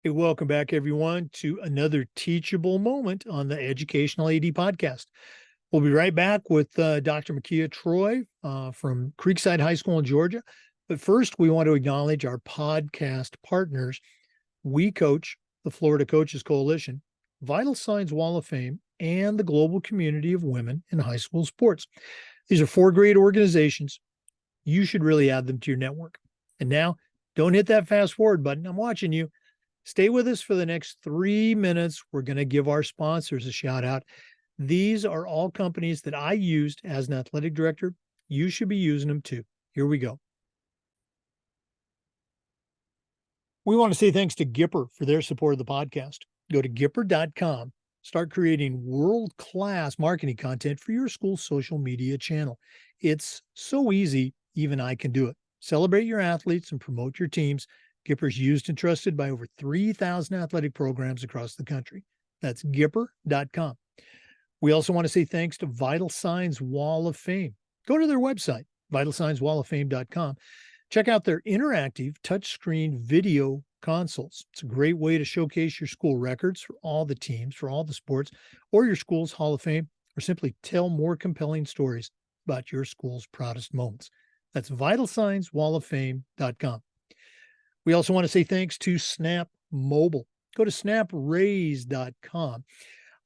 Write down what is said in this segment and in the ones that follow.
Hey, welcome back, everyone, to another teachable moment on the Educational AD podcast. We'll be right back with Dr. Mekia Troy from Creekside High School in Georgia. But first, we want to acknowledge our podcast partners. We Coach, the Florida Coaches Coalition, Vital Signs Wall of Fame, and the Global Community of Women in High School Sports. These are four great organizations. You should really add them to your network. And now, don't hit that fast forward button. I'm watching you. Stay with us for the next 3 minutes. We're going to give our sponsors a shout out. These are all companies that I used as an athletic director. You should be using them too. Here we go. We want to say thanks to Gipper for their support of the podcast. Go to Gipper.com. Start creating world-class marketing content for your school's social media channel. It's so easy, even I can do it. Celebrate your athletes and promote your teams. Gipper's used and trusted by over 3,000 athletic programs across the country. That's Gipper.com. We also want to say thanks to Vital Signs Wall of Fame. Go to their website, vitalsignswalloffame.com. Check out their interactive touchscreen video consoles. It's a great way to showcase your school records for all the teams, for all the sports, or your school's Hall of Fame, or simply tell more compelling stories about your school's proudest moments. That's vitalsignswalloffame.com. We also want to say thanks to Snap Mobile. Go to snapraise.com.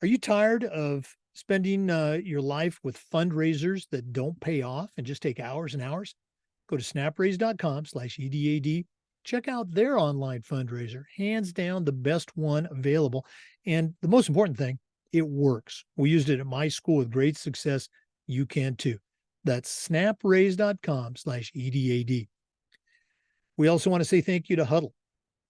Are you tired of spending your life with fundraisers that don't pay off and just take hours and hours? Go to snapraise.com/EDAD. Check out their online fundraiser. Hands down, the best one available. And the most important thing, it works. We used it at my school with great success. You can too. That's snapraise.com/EDAD. We also want to say thank you to Huddle.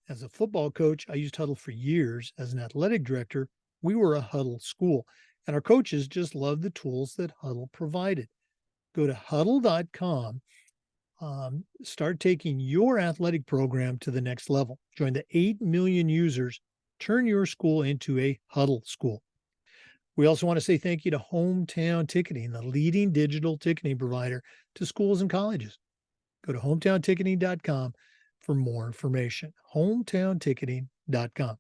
As a football coach, I used Huddle for years. As an athletic director, we were a Huddle school, and our coaches just loved the tools that Huddle provided. Go to huddle.com. Start taking your athletic program to the next level. Join the 8 million users. Turn your school into a Huddle school. We also want to say thank you to Hometown Ticketing, the leading digital ticketing provider to schools and colleges. Go to hometownticketing.com for more information. hometownticketing.com.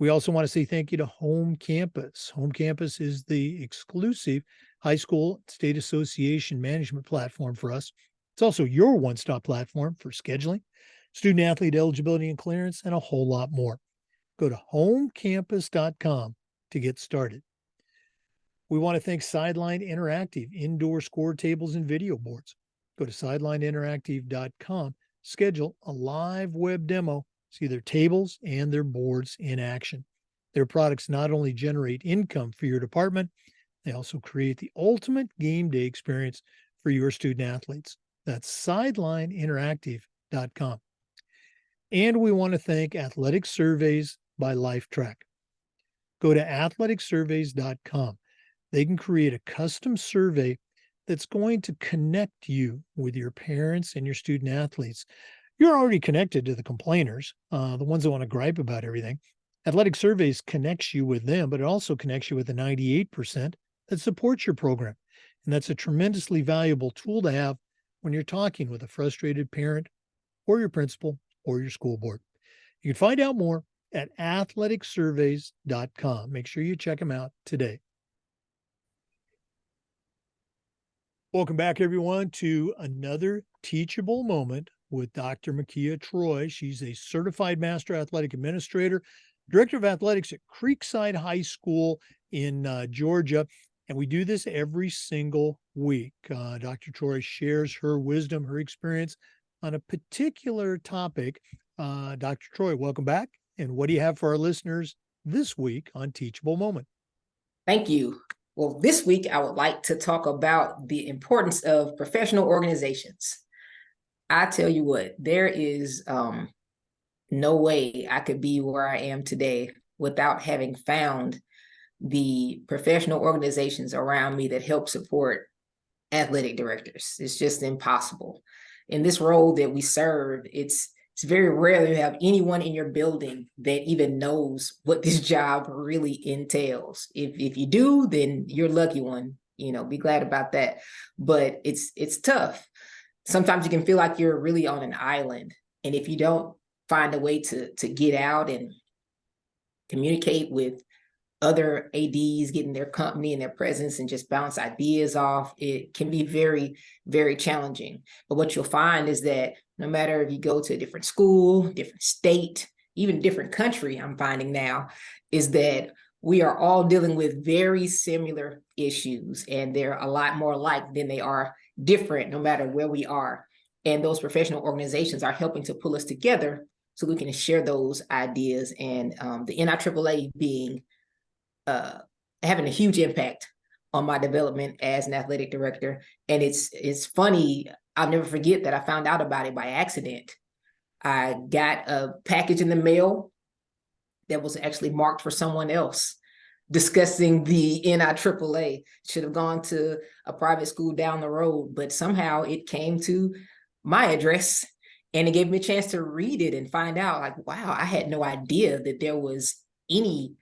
We also want to say thank you to Home Campus. Home Campus is the exclusive high school state association management platform for us. It's also your one-stop platform for scheduling, student-athlete eligibility and clearance, and a whole lot more. Go to homecampus.com to get started. We want to thank Sideline Interactive, indoor score tables and video boards. Go to sidelineinteractive.com, schedule a live web demo, see their tables and their boards in action. Their products not only generate income for your department, they also create the ultimate game day experience for your student athletes. That's sidelineinteractive.com. And we want to thank Athletic Surveys by LifeTrack. Go to athleticsurveys.com. They can create a custom survey that's going to connect you with your parents and your student athletes. You're already connected to the complainers, the ones that want to gripe about everything. Athletic Surveys connects you with them, but it also connects you with the 98% that supports your program. And that's a tremendously valuable tool to have when you're talking with a frustrated parent or your principal or your school board. You can find out more at athleticsurveys.com. Make sure you check them out today. Welcome back, everyone, to another teachable moment with Dr. Mekia Troy. She's a certified master athletic administrator, director of athletics at Creekside High School in Georgia. And we do this every single week. Dr. Troy shares her wisdom, her experience on a particular topic. Dr. Troy, welcome back. And what do you have for our listeners this week on Teachable Moment? Thank you. Well, this week, I would like to talk about the importance of professional organizations. I tell you what, there is no way I could be where I am today without having found the professional organizations around me that help support athletic directors. It's just impossible. In this role that we serve, it's very rare to have anyone in your building that even knows what this job really entails. If you do, then you're a lucky one, be glad about that. But it's tough. Sometimes you can feel like you're really on an island. And if you don't find a way to get out and communicate with other ADs, getting their company and their presence and just bounce ideas off, it can be very, very challenging. But what you'll find is that no matter if you go to a different school, different state, even different country, I'm finding now, is that we are all dealing with very similar issues, and they're a lot more alike than they are different, no matter where we are. And those professional organizations are helping to pull us together so we can share those ideas. And the NIAAA being having a huge impact on my development as an athletic director. And it's funny, I'll never forget that I found out about it by accident. I got a package in the mail that was actually marked for someone else discussing the NIAAA. Should have gone to a private school down the road, but somehow it came to my address, and it gave me a chance to read it and find out, like, wow, I had no idea that there was any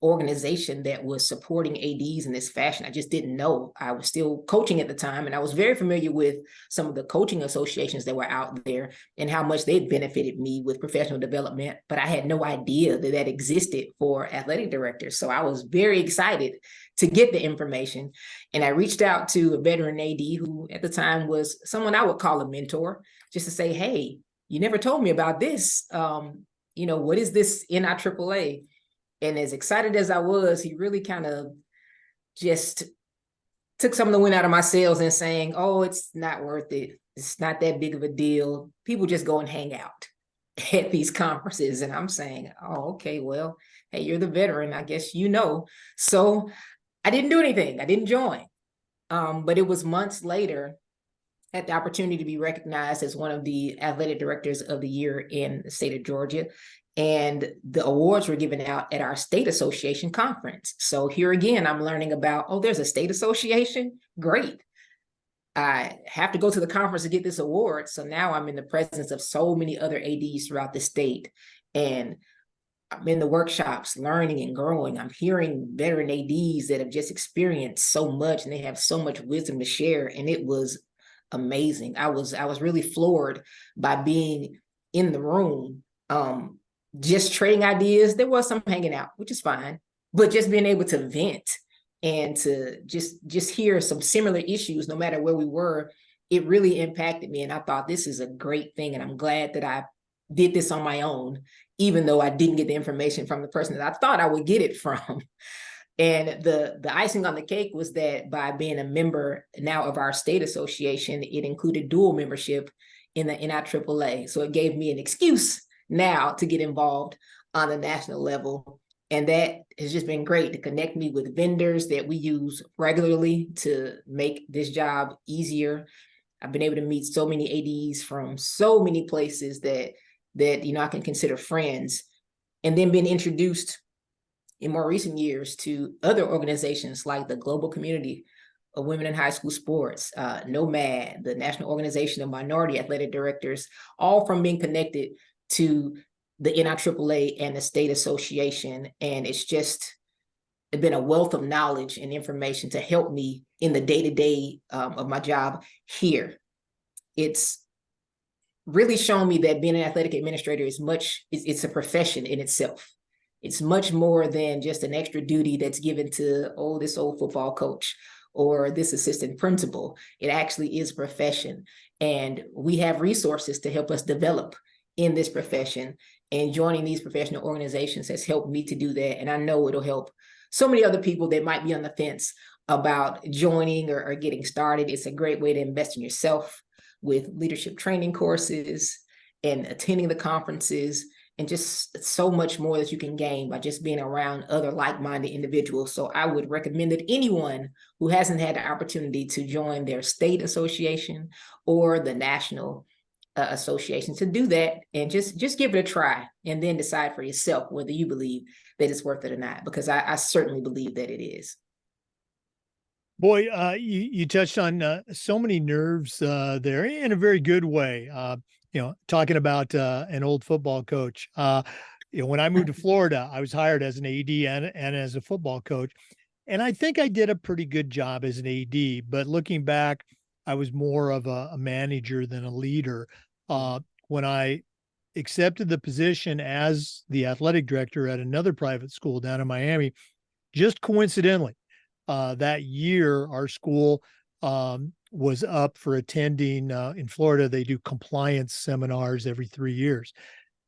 organization that was supporting ADs in this fashion. I just didn't know. I was still coaching at the time, and I was very familiar with some of the coaching associations that were out there and how much they benefited me with professional development, but I had no idea that that existed for athletic directors. So I was very excited to get the information, and I reached out to a veteran AD who at the time was someone I would call a mentor, just to say, hey, you never told me about this. What is this NIAAA? And as excited as I was, he really kind of just took some of the wind out of my sails and saying, oh, it's not worth it. It's not that big of a deal. People just go and hang out at these conferences. And I'm saying, oh, okay, well, hey, you're the veteran, I guess you know. So I didn't do anything. I didn't join. But it was months later, I had the opportunity to be recognized as one of the athletic directors of the year in the state of Georgia. And the awards were given out at our state association conference. So here again, I'm learning about, oh, there's a state association? Great. I have to go to the conference to get this award. So now I'm in the presence of so many other ADs throughout the state. And I'm in the workshops learning and growing. I'm hearing veteran ADs that have just experienced so much, and they have so much wisdom to share. And it was amazing. I was really floored by being in the room, just trading ideas. There was some hanging out, which is fine, but just being able to vent and to just hear some similar issues, no matter where we were, it really impacted me. And I thought, this is a great thing. And I'm glad that I did this on my own, even though I didn't get the information from the person that I thought I would get it from. And the icing on the cake was that by being a member now of our state association, it included dual membership in the NIAAA. So it gave me an excuse now to get involved on the national level. And that has just been great to connect me with vendors that we use regularly to make this job easier. I've been able to meet so many ADs from so many places that I can consider friends, and then been introduced in more recent years to other organizations like the Global Community of Women in High School Sports, NOMAD, the National Organization of Minority Athletic Directors, all from being connected to the NIAAA and the state association. And it's just been a wealth of knowledge and information to help me in the day-to-day of my job here. It's really shown me that being an athletic administrator it's a profession in itself. It's much more than just an extra duty that's given to, oh, this old football coach or this assistant principal. It actually is a profession. And we have resources to help us develop in this profession. And joining these professional organizations has helped me to do that. And I know it'll help so many other people that might be on the fence about joining or getting started. It's a great way to invest in yourself with leadership training courses and attending the conferences, and just so much more that you can gain by just being around other like-minded individuals. So I would recommend that anyone who hasn't had the opportunity to join their state association or the national association to do that, and just give it a try, and then decide for yourself whether you believe that it's worth it or not, because I certainly believe that it is. Boy, you touched on so many nerves there in a very good way. Talking about an old football coach. When I moved to Florida, I was hired as an AD and as a football coach. And I think I did a pretty good job as an AD, but looking back, I was more of a manager than a leader. When I accepted the position as the athletic director at another private school down in Miami. Just coincidentally, that year, our school was up for attending in Florida. They do compliance seminars every 3 years.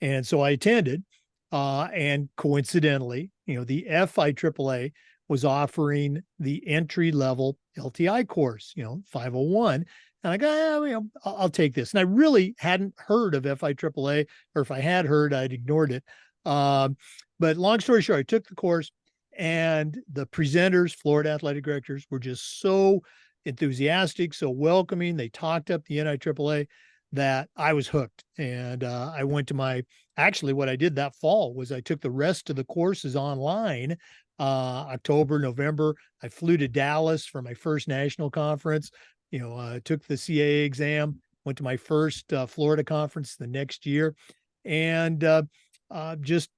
And so I attended. And coincidentally, the FIAAA was offering the entry level LTI course, 501. And I go, I'll take this. And I really hadn't heard of FIAAA, or if I had heard, I'd ignored it. But long story short, I took the course, and the presenters, Florida athletic directors, were just so enthusiastic, so welcoming. They talked up the NIAAA that I was hooked. And I went to actually what I did that fall was I took the rest of the courses online. October, November, I flew to Dallas for my first national conference. Took the CAA exam, went to my first Florida conference the next year, and just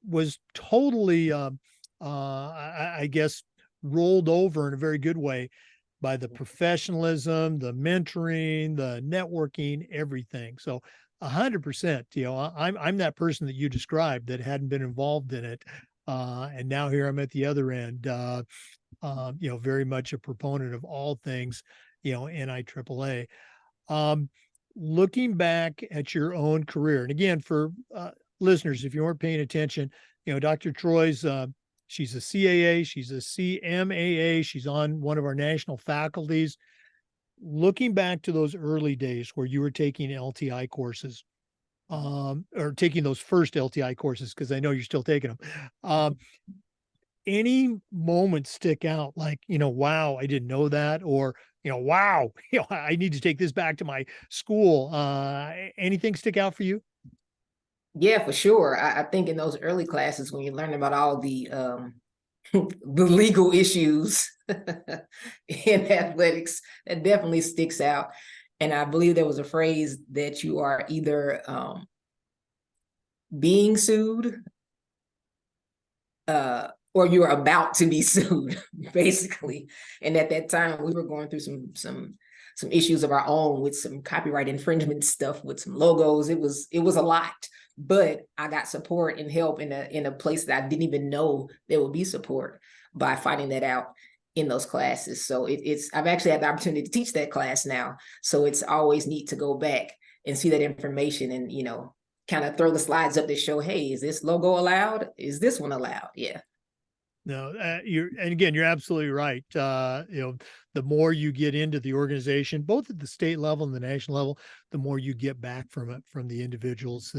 was totally, I guess, rolled over in a very good way by the professionalism, the mentoring, the networking, everything. So 100%, I'm that person that you described that hadn't been involved in it. And now here I'm at the other end, very much a proponent of all things, NIAAA. Looking back at your own career, and again, for listeners, if you weren't paying attention, Dr. Troy's, she's a CAA, she's a CMAA, she's on one of our national faculties. Looking back to those early days where you were taking LTI courses, or taking those first LTI courses, because I know you're still taking them. Any moments stick out like, wow, I didn't know that, or, wow, I need to take this back to my school. Anything stick out for you? Yeah, for sure. I think in those early classes when you learn about all the the legal issues in athletics, that definitely sticks out. And I believe there was a phrase that you are either being sued or you're about to be sued, basically. And at that time, we were going through some issues of our own with some copyright infringement stuff with some logos. It was a lot, but I got support and help in a place that I didn't even know there would be support by finding that out in those classes. So I've actually had the opportunity to teach that class now. So it's always neat to go back and see that information and, kind of throw the slides up that show, hey, is this logo allowed? Is this one allowed? Yeah. No, and again, you're absolutely right. The more you get into the organization, both at the state level and the national level, the more you get back from it, from the individuals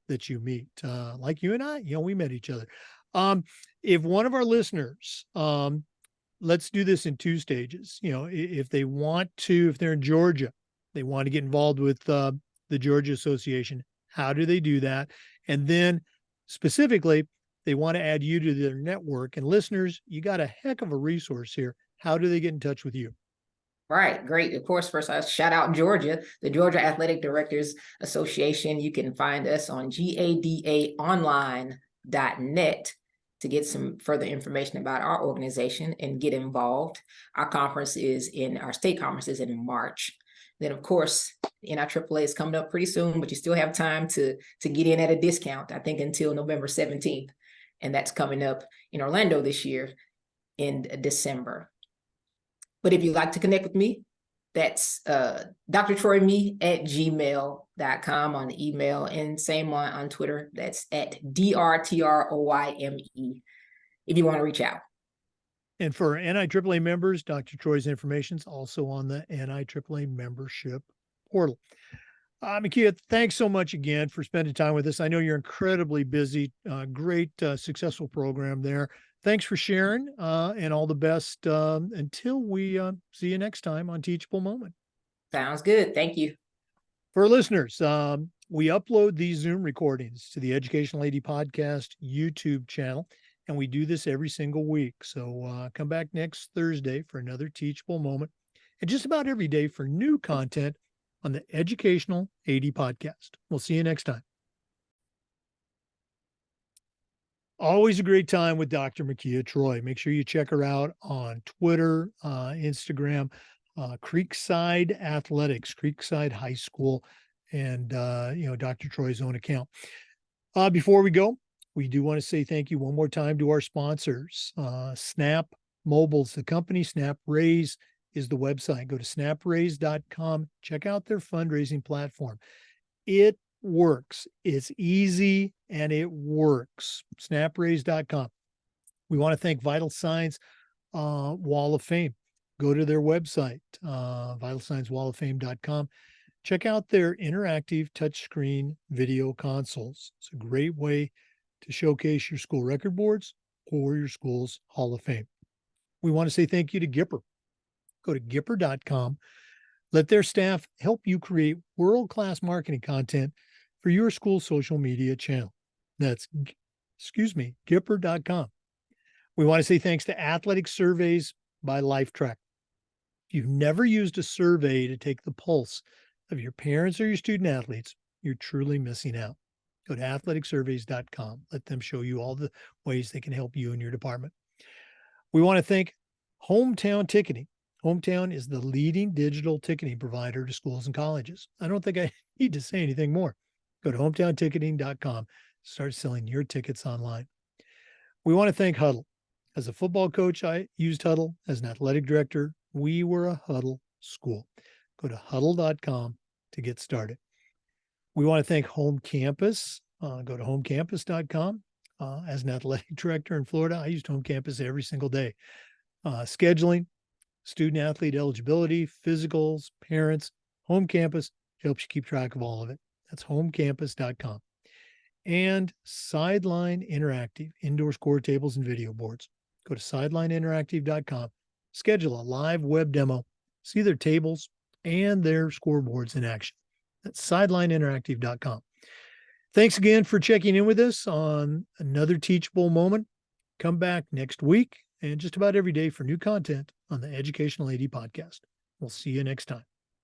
that you meet. Like you and I, we met each other. If one of our listeners, let's do this in two stages. If they want to, if they're in Georgia, they want to get involved with the Georgia Association, how do they do that? And then specifically, they want to add you to their network. And listeners, you got a heck of a resource here. How do they get in touch with you? Right, great. Of course, first I shout out Georgia, the Georgia Athletic Directors Association. You can find us on gadaonline.net to get some further information about our organization and get involved. Our state conference is in March. Then, of course, NIAAA is coming up pretty soon, but you still have time to get in at a discount, I think until November 17th. And that's coming up in Orlando this year in December. But if you'd like to connect with me, that's drtroyme@gmail.com on the email, and same on Twitter. That's at DRTROYME if you want to reach out. And for NIAAA members, Dr. Troy's information is also on the NIAAA membership portal. Mekia, thanks so much again for spending time with us. I know you're incredibly busy. Great, successful program there. Thanks for sharing, and all the best until we see you next time on Teachable Moment. Sounds good. Thank you. For listeners, we upload these Zoom recordings to the Educational AD Podcast YouTube channel, and we do this every single week. So come back next Thursday for another Teachable Moment, and just about every day for new content on the Educational AD Podcast. We'll see you next time. Always a great time with Dr. Mekia Troy. Make sure you check her out on Twitter, Instagram, Creekside Athletics, Creekside High School. and Dr. Troy's own account. Before we go, we do want to say thank you one more time to our sponsors. Snap Mobile's the company. Snap Raise is the website. Go to snapraise.com. Check out their fundraising platform. It works. It's easy and it works. Snapraise.com. We want to thank Vital Signs Wall of Fame. Go to their website, vitalsignswalloffame.com. Check out their interactive touchscreen video consoles. It's a great way to showcase your school record boards or your school's Hall of Fame. We want to say thank you to Gipper. Go to Gipper.com. Let their staff help you create world-class marketing content for your school social media channel. That's, Gipper.com. We want to say thanks to Athletic Surveys by LifeTrack. If you've never used a survey to take the pulse of your parents or your student athletes, you're truly missing out. Go to athleticsurveys.com. Let them show you all the ways they can help you in your department. We want to thank Hometown Ticketing. Hometown is the leading digital ticketing provider to schools and colleges. I don't think I need to say anything more. Go to hometownticketing.com. Start selling your tickets online. We want to thank Huddle. As a football coach, I used Huddle. As an athletic director, we were a Huddle school. Go to huddle.com to get started. We want to thank Home Campus. Go to homecampus.com. As an athletic director in Florida, I used Home Campus every single day. Scheduling, student athlete eligibility, physicals, parents, Home Campus helps you keep track of all of it. That's homecampus.com. And Sideline Interactive, indoor score tables and video boards. Go to sidelineinteractive.com. Schedule a live web demo. See their tables and their scoreboards in action. That's sidelineinteractive.com. Thanks again for checking in with us on another teachable moment. Come back next week and just about every day for new content on the Educational AD Podcast. We'll see you next time.